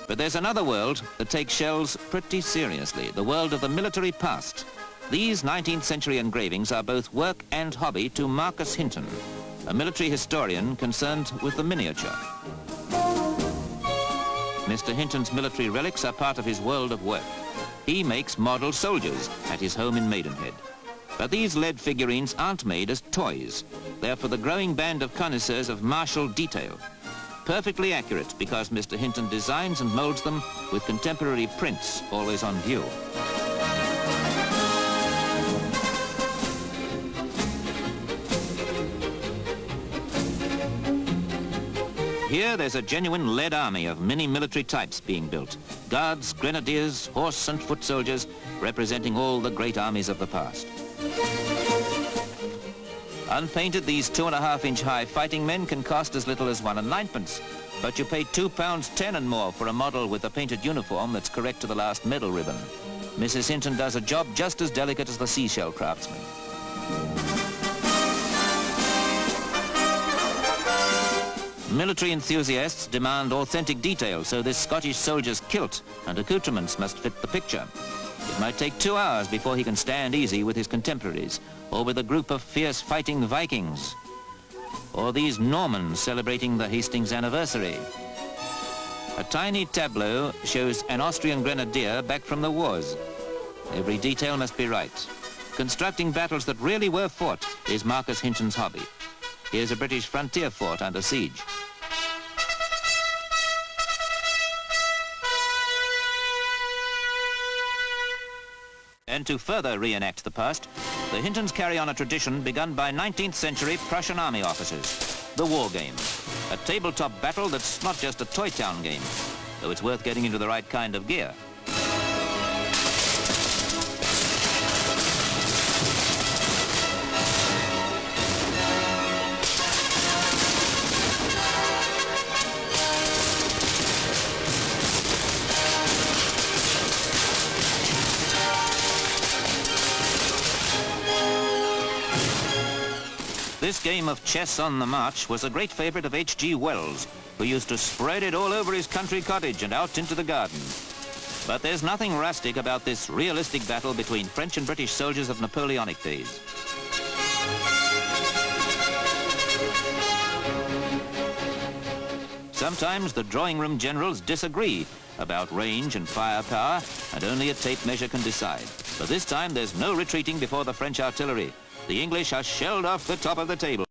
But there's another world that takes shells pretty seriously, the world of the military past. These 19th century engravings are both work and hobby to Marcus Hinton, a military historian concerned with the miniature. Mr. Hinton's military relics are part of his world of work. He makes model soldiers at his home in Maidenhead. But these lead figurines aren't made as toys. They're for the growing band of connoisseurs of martial detail. Perfectly accurate because Mr. Hinton designs and molds them with contemporary prints always on view. Here there's a genuine lead army of mini military types being built. Guards, grenadiers, horse and foot soldiers, representing all the great armies of the past. Unpainted, these 2.5-inch high fighting men can cost as little as 1 9d, but you pay £2.10 and more for a model with a painted uniform that's correct to the last medal ribbon. Mrs. Hinton does a job just as delicate as the seashell craftsman. Military enthusiasts demand authentic detail, so this Scottish soldier's kilt and accoutrements must fit the picture. It might take 2 hours before he can stand easy with his contemporaries, or with a group of fierce fighting Vikings, or these Normans celebrating the Hastings anniversary. A tiny tableau shows an Austrian grenadier back from the wars. Every detail must be right. Constructing battles that really were fought is Marcus Hinton's hobby. Here's a British frontier fort under siege. And to further reenact the past, the Hintons carry on a tradition begun by 19th century Prussian army officers, the war game. A tabletop battle that's not just a toy town game, though it's worth getting into the right kind of gear. This game of chess on the march was a great favorite of H.G. Wells, who used to spread it all over his country cottage and out into the garden. But there's nothing rustic about this realistic battle between French and British soldiers of Napoleonic days. Sometimes the drawing room generals disagree about range and firepower, and only a tape measure can decide. But this time there's no retreating before the French artillery. The English are shelled off the top of the table.